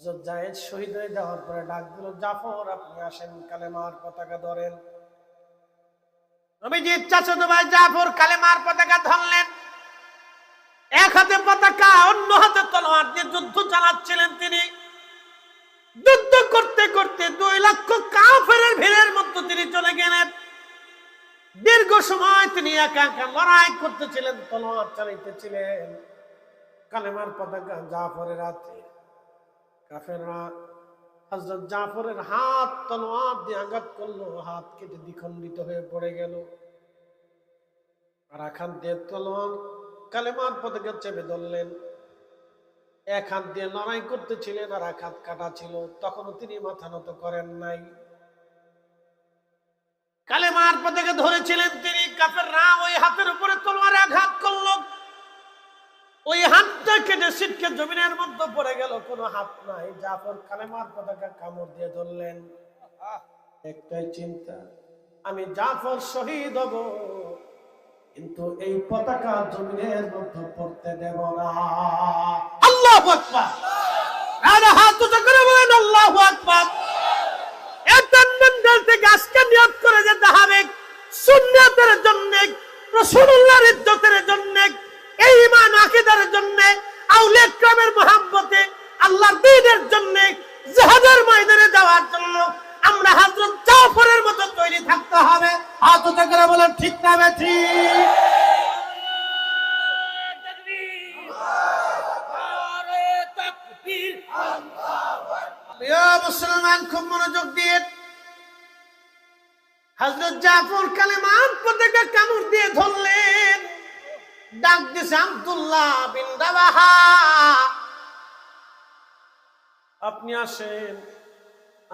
হযরত যায়েদ শহীদ হয়ে যাওয়ার পরে ডাক দিল, জাফর আপনি আসেন, কালেমার পতাকা ধরেন। নবীজির চাচাতো ভাই জাফর কালেমার পতাকা ধরলেন। এক হাতে পতাকা, অন্য হাতে তলোয়ার দিয়ে যুদ্ধ চালাচ্ছিলেন তিনি। যুদ্ধ করতে করতে 2 লক্ষ কাফেরের ভিড়ের মধ্যে তিনি চলে গেলেন। দীর্ঘ সময় তিনি একা একা লড়াই করতেছিলেন, তলোয়ার চালাইতেছিলেন। কালেমার পতাকা জাফরের হাতে। কাফেররা হযরত জাফরের হাত তলোয়ার দিয়ে আঘাত করলো, হাত কেটে দ্বিখণ্ডিত হয়ে পড়ে গেল। আর এক হাত দিয়ে তলোয়ার কালেমার পতাকা চেপে ধরলেন। এক হাত দিয়ে লড়াই করতেছিলেন আর এক হাত কাটা ছিল, তখনও তিনি মাথা নত করেন নাই। কালেমার পতাকা ধরেছিলেন তিনি। কাফেররা ওই হাতের উপরে তলোয়ারে আঘাত করলো, ওই হাতটা কেটে ছিটকে জমিনের মধ্যে পড়ে গেল, কোনো হাত নাই। জাফর কালেমার পতাকা কামড় দিয়ে ধরলেন। একটাই চিন্তা, আমি জাফর শহীদ হব, কিন্তু এই পতাকা জমিনের মধ্যে পড়তে দেব না। আল্লাহু আকবার। আর হাত উঁচু করে বলেন আল্লাহু আকবার। এটা মন্ডল থেকে আজকে নিয়ত করে যেতে হবে, সুন্নাতের জন্য, রাসূলুল্লাহর ইজ্জতের জন্য, এই ঈমান আকীদার জন্য, আউলিয়া কিরামের মহব্বতে, আল্লাহর দ্বীনের জন্য, জিহাদের ময়দানে যাওয়ার জন্য আমরা হযরত জাফরের মতো তৈরি থাকতে হবে। হাত উঁচু করে বলেন ঠিক না ঠিক? মুসলমান খুব মনোযোগ দিয়ে, হযরত জাফর কালেমার পতাকা কামড় দিয়ে ধরলেন। ডাক দিছে আব্দুল্লাহ বিন রাওয়াহা, আপনি আসেন,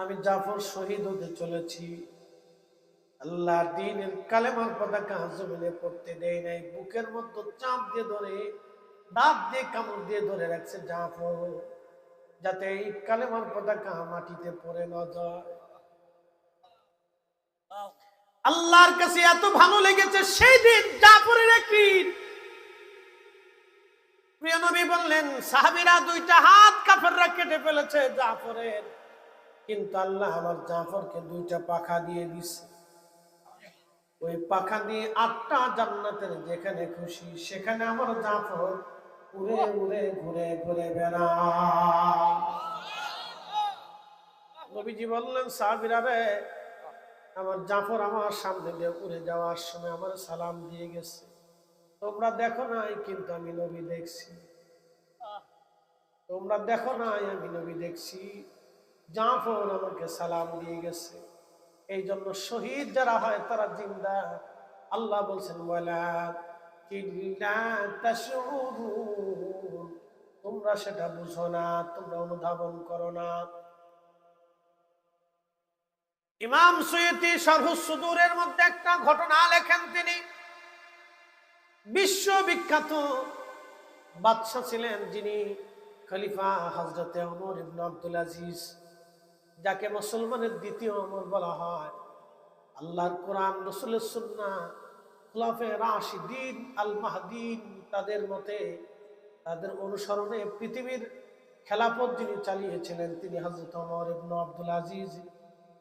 আমি জাফর শহীদ হতে চলেছি। আল্লাহর দ্বীনের কালেমার পতাকা জমিনে পড়তে দেয় নাই। বুকের মধ্যে চাপ দিয়ে ধরে, দাঁত দিয়ে কামড় দিয়ে ধরে রাখছে জাফর, যাতে এই কালেমার পতাকা মাটিতে পড়ে না যায়। আল্লাহর কাছে এত ভালো লেগেছে সেই দিন জাফরের একদিন। প্রিয় নবী বললেন, সাহাবীরা 2টা হাত কাফেররা কেটে ফেলেছে জাফরের, কিন্তু আল্লাহ আমার জাফরকে 2টা পাখা দিয়ে দিছে। ওই পাখা দিয়ে 8টা জান্নাতের যেখানে খুশি সেখানে আমার জাফর উড়ে উড়ে ঘুরে ঘুরে বেড়ায়। নবীজি বললেন, সাহাবীরা রে, আমার জাফর আমার সামনে দিয়ে উড়ে যাওয়ার সময় আমার সালাম দিয়ে গেছে, তোমরা দেখো নাই, কিন্তু আমি নবী দেখছি। তোমরা দেখো নাই, আমি নবী দেখছি। জাফর আমাকে সালাম দিয়ে গেছে। এই জন্য শহীদ যারা হয় তারা জিন্দা। আল্লাহ বলছেন, ওয়ালা কিল্লা তাশউরুন, তোমরা সেটা বুঝো না, তোমরা অনুধাবন করো না। ইমাম সুয়ুতি শারহুস সুদূরের মধ্যে একটা ঘটনা লেখেন তিনি। বিশ্ববিখ্যাত বাদশা ছিলেন যিনি খলিফা হযরতে ওমর ইবনে আব্দুল আজিজ, যাকে মুসলমানের দ্বিতীয় ওমর বলা হয়। আল্লাহর কোরআন, রাসূলের সুন্নাহ, খুলাফায়ে রাশিদিন, আল মাহদিন, তাদের মতে, তাদের অনুসরণে পৃথিবীর খেলাফত যিনি চালিয়েছিলেন তিনি হযরত ওমর ইবনে আব্দুল আজিজ।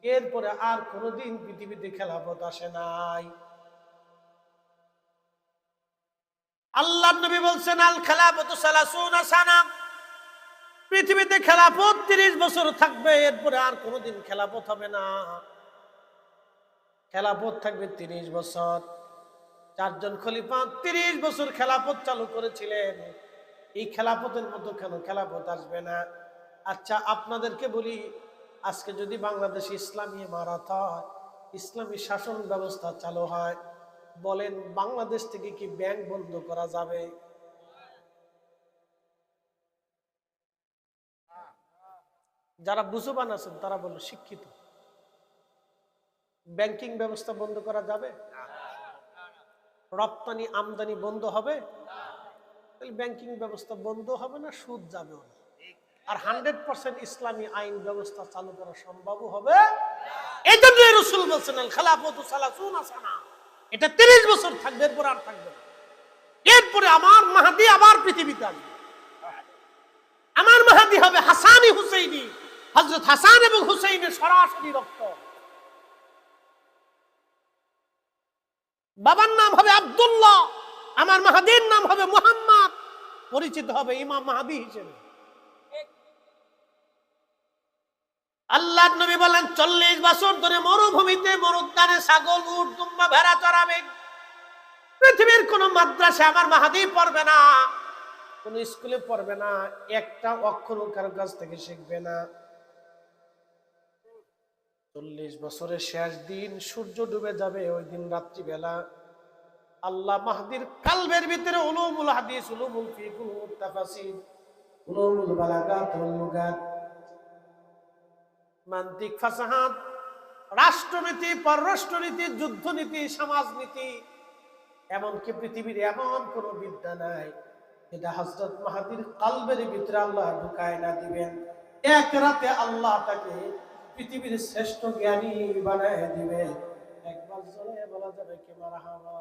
এরপরে আর কোনদিন পৃথিবীতে খেলাফত আসে নাই। আল্লাহর নবী বলছেন, আল খেলাফতু 30 সানা, পৃথিবীতে খেলাফত 30 বছর থাকবে, এরপরে আর কোনদিন খেলাফত হবে না। খেলাফত থাকবে 30 বছর। 4 জন খলিফা 30 বছর খেলাফত চালু করেছিলেন। এই খেলাফতের মতো কেন খেলাফত আসবে না? আচ্ছা, আপনাদেরকে বলি, আজকে যদি বাংলাদেশে ইসলামী ইমারত হয়, ইসলামী শাসন ব্যবস্থা চালু হয়, বলেন বাংলাদেশ থেকে কি ব্যাংক বন্ধ করা যাবে? যারা বুঝবান আছেন তারা বলল শিক্ষিত, ব্যাংকিং ব্যবস্থা বন্ধ করা যাবে? রপ্তানি আমদানি বন্ধ হবে? তাহলে ব্যাংকিং ব্যবস্থা বন্ধ হবে না, সুদ যাবে না। আর 100% ইসলামী আইন ব্যবস্থা চালু করা সম্ভব হবে। এই জন্য রাসূল বলেছেন, আল খেলাফতু 30 সানা, এটা 30 বছর থাকবে, এরপর আর থাকবে না। এরপরে আমার মাহদী আবার পৃথিবীতে আসবে। আমার মাহদী মাহাদি হবে হাসানি হুসাইনি, হযরত হাসান এবং হুসাইনের সরাসরি রক্ত। বাবার নাম হবে আব্দুল্লাহ, আমার মাহাদির নাম হবে মুহাম্মদ, পরিচিত হবে ইমাম মাহদী হিসেবে। আল্লাহর নবী বলেন 40 বছর ধরে মরুভূমিতে মরুদ্যানে ছাগল, উট, দুম্বা, ভেড়া চড়াবে। পৃথিবীর কোন মাদ্রাসা আমার মাহাদী পড়বে না, কোন স্কুলে পড়বে না, একটা অক্ষর কারো কাছ থেকে শিখবে না। 40 বছরের শেষ দিন সূর্য ডুবে যাবে, ওই দিন রাত্রিবেলা আল্লাহ মাহদীর কালবের ভিতরে উলুমুল হাদিস, উলুমুল ফিকহ, উলুমুল তাফসীর, উলুমুল বালাগাত, উলুমুল লুগাত, মান্তিক, ফাসাহাত, রাষ্ট্রনীতি, পররাষ্ট্রনীতি, যুদ্ধনীতি, সমাজনীতি, এমনকি পৃথিবীর এমন কোন বিদ্যা নাই যেটা হযরত মাহদীর কালবের ভিতরে আল্লাহ ঢুকায় না দিবেন। এক রাতে আল্লাহ তাকে পৃথিবীর শ্রেষ্ঠ জ্ঞানী বানায় দিবে। একবার জোরে বলা যাবে কি মারহাবা।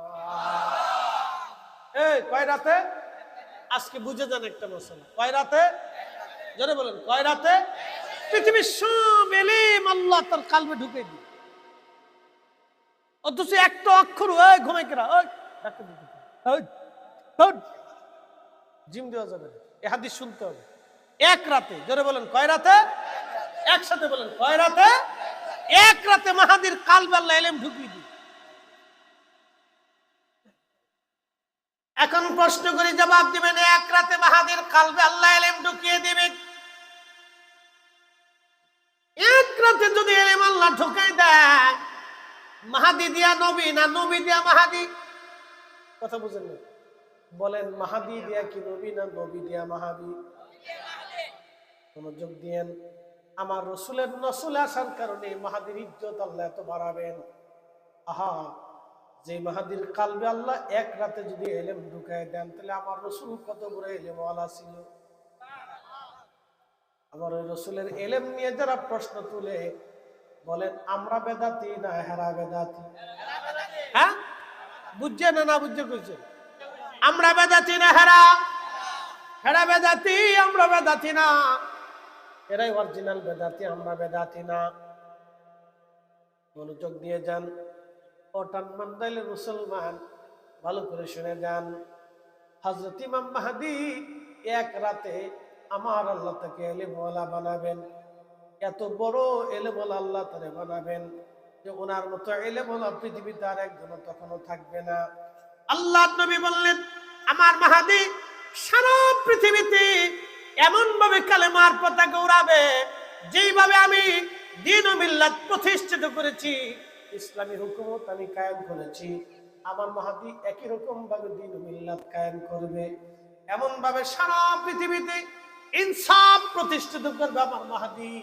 এই কয় রাতে? আজকে বুঝে যান একটা মশলা, কয় রাতে? জোরে বলেন, কয় রাতে? পৃথিবীর সব ইলম আল্লাহ তার কালবে ঢুকে দিবে, অথচ একটা অক্ষর ওই ঘুমাই কেরা ওই ডাক্তার দিতে জিম দেওয়া যাবে না। এই হাদিস শুনতে হবে এক রাতে। জোরে বলেন, কয় রাতে? একসাথে বলেন, কয় রাতে? এক রাতে মাহাদীর কালবে আল্লাহ ইলম ঢুকিয়ে দিবে। এখন প্রশ্ন করি, জবাব দিবেন, এক রাতে মাহাদীর কালবে আল্লাহ ইলম ঢুকিয়ে দিবে। এক রাতে যদি ইলম আল্লাহ ঢুকাই দেয়, মাহাদী দিয়া নবী না নবী দিয়া মাহাদী? কথা বুঝেন না? বলেন, মাহাদী দিয়া কি নবী না নবী দিয়া মাহাদী? মনোযোগ দিয়েন। আমার রসুলের নসলে আসার কারণে মাহাদীর ইজ্জত আল্লাহ এত বাড়াবেন। আহা, যে মাহাদীর কালবে আল্লাহ এক রাতে যদি ইলম ঢুকায় দেন, তাহলে আমার রসুল কত বড় ইলমওয়ালা ছিল। আমার ওই রসুলের ইলম নিয়ে যারা প্রশ্ন তুলে, বলেন আমরা বেদাতি না হেরা বেদাতি? হ্যাঁ, বুঝছে না না বুঝছে কইছে? আমরা বেদাতি না হেরা? হেরা বেদাতি, আমরা বেদাতি না। এরাই অরিজিনাল বেদাতি, আমরা বেদাতি না। মনোযোগ দিয়ে যান, ওটান মান্দাইলের মুসলমান, ভালো করে শুনে যান। হযরত ইমাম মাহদী এক রাতে আমার আল্লাহ তাকে ইলমওয়ালা বানাবেন। এত বড় ইলমওয়ালা আল্লাহ তারে বানাবেন যে ওনার মতো ইলমওয়ালা পৃথিবীতে আর একজনও তখনও থাকবে না। আল্লাহ নবী বললেন, আমার মাহদী সারা পৃথিবীতে এমন ভাবে কালেমার পতাকা উড়াবে, যেইভাবে আমি দ্বীন ও মিল্লাত প্রতিষ্ঠিত করেছি, ইসলামী হুকুমত আমি কায়েম করেছি, আমার মাহদী একই রকম ভাবে দ্বীন ও মিল্লাত কায়েম করবে। এমন ভাবে সারা পৃথিবীতে ইনসাফ প্রতিষ্ঠিত করবে আমার মাহদী।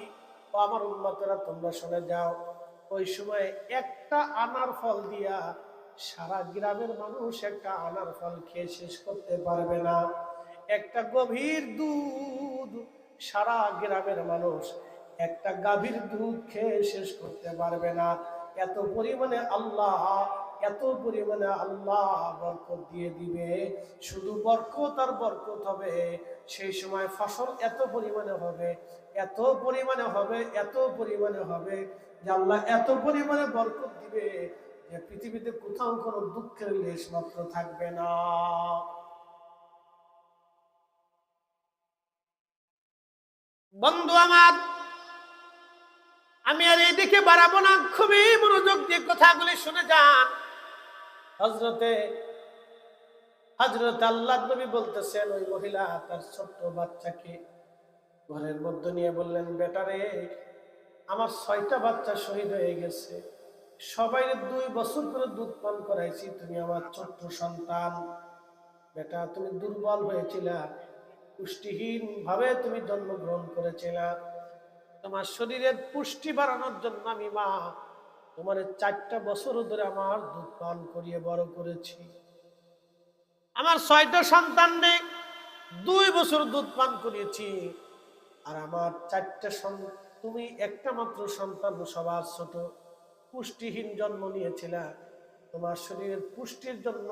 ও আমার উম্মতেরা, তোমরা শুনে যাও, ওই সময় একটা আনার ফল দিয়া সারা গ্রামের মানুষ একটা আনার ফল খেয়ে শেষ করতে পারবে না। একটা গভীর দুধ সারা গ্রামের মানুষ একটা গাভীর দুধ খেয়ে শেষ করতে পারবে না। এত পরিমাণে আল্লাহ, এত পরিমাণে আল্লাহ বরকত দিয়ে দিবে। শুধু বরকত আর বরকত হবে। সেই সময় ফসল এত পরিমাণে হবে, এত পরিমাণে হবে, এত পরিমাণে হবে যে আল্লাহ এত পরিমাণে বরকত দিবে যে পৃথিবীতে কোথাও কোনো দুঃখের লেশ মাত্র থাকবে না। বন্ধু আমার, আমি আর এইদিকে বাড়াবো না, খুবই মনোযোগ দিয়ে কথাগুলি শুনে যান। হযরতে আল্লাহ নবী বলতেছেন, ওই মহিলা তার ছোট্ট বাচ্চাকে ঘরের মধ্যে নিয়ে বললেন, বেটারে, আমার 6টা বাচ্চা শহীদ হয়ে গেছে, সবাই 2 বছর করে দুধ পান করাইছি, তুমি আমার ছোট্ট সন্তান। বেটা, তুমি দুর্বল হয়েছিলা, পুষ্টিহীন ভাবে তুমি জন্মগ্রহণ করেছিলা, তোমার শরীরের পুষ্টি বাড়ানোর জন্য আমি মা তোমার 4টা বছর ধরে আমার দুধ পান করিয়ে বড় করেছি। আমার 6টা সন্তান নেই, 2 বছর দুধ পান করিয়েছি, আর আমার 4টা তুমি একটা মাত্র সন্তান, সবার ছোট, পুষ্টিহীন জন্ম নিয়েছিলা। তোমার শরীরের পুষ্টির জন্য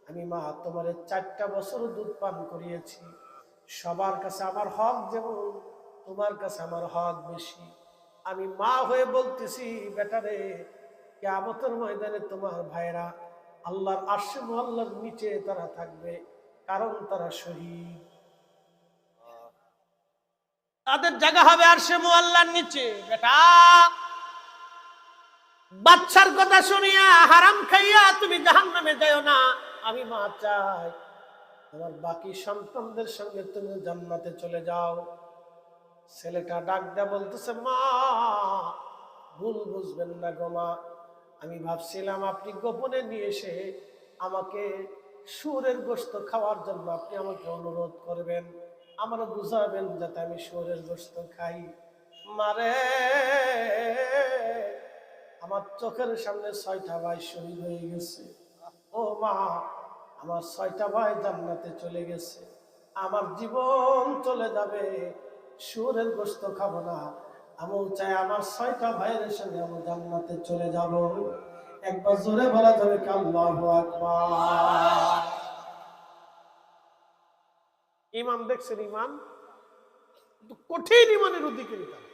আমি মা তোমার 4টা বছর দুধ পান করিয়েছি। সবার কাছে আমার হক যেমন, তোমার কাছে আমার হক বেশি। আমি মা হয়ে বলতেছি, বেটারে, কিয়ামতের ময়দানে তোমার ভাইরা আল্লাহর আরশে মুআল্লার নিচে তারা থাকবে, কারণ তারা শহীদ। তাদের জায়গা হবে আরশে মুআল্লার নিচে। বেটা, বাচ্চার কথা শুনিয়া হারাম খাইয়া তুমি জাহান্নামে যাও না। আমি মা চাই তোমার বাকি সন্তানদের সঙ্গে তুমি জান্নাতে চলে যাও। ছেলেটা ডাক দেয়া বলতেছে, মা ভুল বুঝবেন না গো মা, আমি ভাবছিলাম আপনি গোপনে নিয়ে এসে আমাকে শুয়োরের গোশত খাওয়ার জন্য আপনি আমাকে অনুরোধ করবেন, আমারও বুঝাবেন যাতে আমি শুয়োরের গোশত খাই। মারে, আমার চোখের সামনে 6টা ভাই শহীদ হয়ে গেছে। ও মা, আমার 6টা ভাই জান্নাতে চলে গেছে, আমার জীবন চলে যাবে, শুয়োরের গোশত খাবো না। আমিও চাই আমার 6টা ভাইয়ের সঙ্গে আমি জান্নাতে চলে যাব। একবার জোরে বলা যাবে কি আল্লাহু আকবার। ইমান দেখছেন? ইমান কঠিন, ইমানের অধিকারী তারা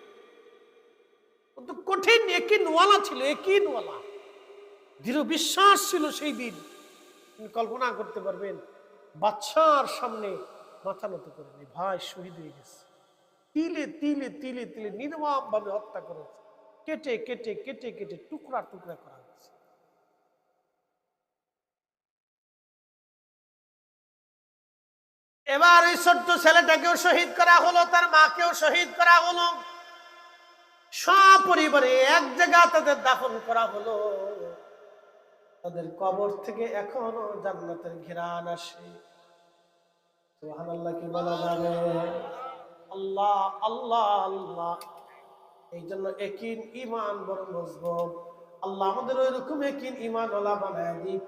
কঠিন। একিনওয়ালা ছিল, একিনওয়ালা, দৃঢ় বিশ্বাস ছিল সেই দিন। কল্পনা করতে পারবেন, বাচ্চার সামনে মাথা নত করে নেই, ভাই শহীদ হয়ে গেছে, তিলে তিলে তিলে তিলে নির্মম ভাবে হত্যা করেছে, কেটে কেটে কেটে কেটে টুকরা টুকরা করা হয়েছে। এবার এই ছোট্ট ছেলেটাকেও শহীদ করা হলো, তার মাকেও শহীদ করা হলো, সপরিবারে এক জায়গা তাদের দাফন করা হলো। তাদের কবর থেকে এখনো জান্নাতের ঘ্রাণ আসে। সুবহানাল্লাহ কি বলা যাবে? আল্লাহ আল্লাহ আল্লাহ। এই জন্য একিন ইমান বড় মজবুত। আল্লাহ আমাদের ওইরকম একিন ইমান ওয়ালা বানায় দিক।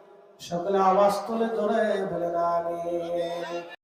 সকলে আওয়াজ তুলে জোরে বলেন আমিন।